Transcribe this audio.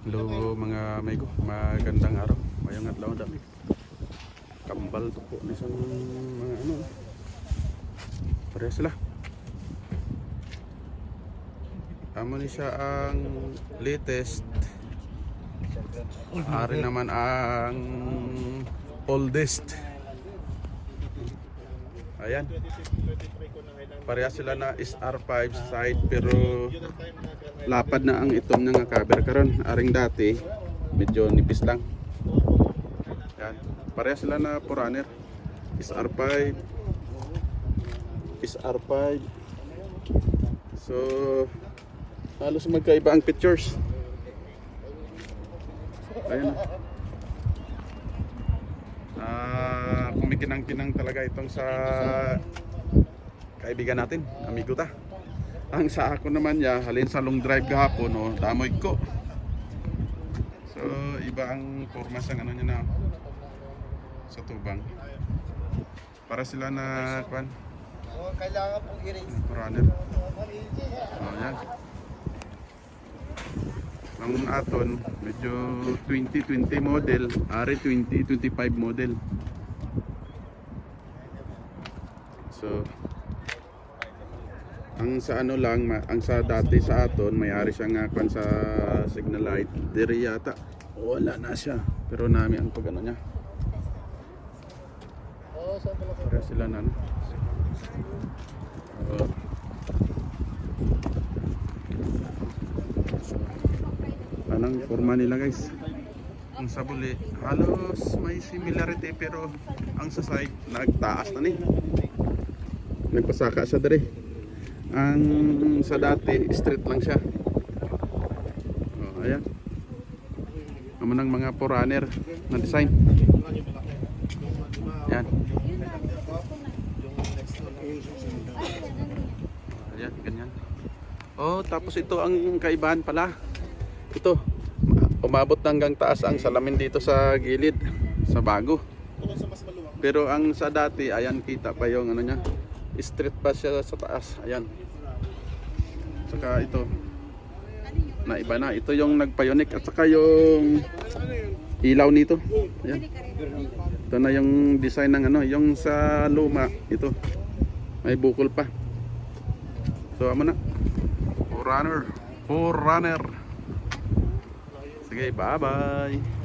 Hello mga amigo, magandang araw. Mayong adlaw dami. Kambal to po ni sang mga ano. Pareha sila. Amo ni siya ang latest. Ari naman ang oldest. Ayan. Pareha sila na SR5 side pero lapad na ang itom nga cover karon. Aring dati medyo nipis lang. Yan. Pareha sila na Forerunner. SR5. SR5. So halos magkaiba ang pictures. Ayun. Kumikinang-kinang talaga itong sa kaibigan natin, amigo ta. Ang sa ako naman niya, halin sa long drive gahapon, no, damoy ko. So, iba ang forma sa ano niya na sa tubang. Para sila na kwan. Kailangan pong i-raise. Forerunner. Oh, yan. Ang aton, medyo 2020 model, ari 2025 model. So, ang sa ano lang, ang sa dati sa aton, may-ari siya nga kwan sa signal light. Diri yata, wala na siya. Pero nami ang pag ano niya. Para sila na ano. Anong forma nila guys? Ang sabuli, halos may similarity pero ang sa side, nagtaas na ni. Nagpasaka siya dere. Ang sa dati straight lang siya. Oh, ayan. Amo ng mga Forerunner na design. Yan. Ayan, ganyan. Oh, tapos ito ang kaibahan pala. Ito, umabot hanggang taas ang salamin dito sa gilid, sa bago. Pero ang sa dati, ayan kita pa yung ano niya. Straight pa siya sa taas, ayan. Saka ito na iba na, ito yung nagpayonik at saka yung ilaw nito, ayan. Ito na yung design ng ano, yung sa luma, ito may bukol pa. So amo na, Forerunner. Sige, bye bye.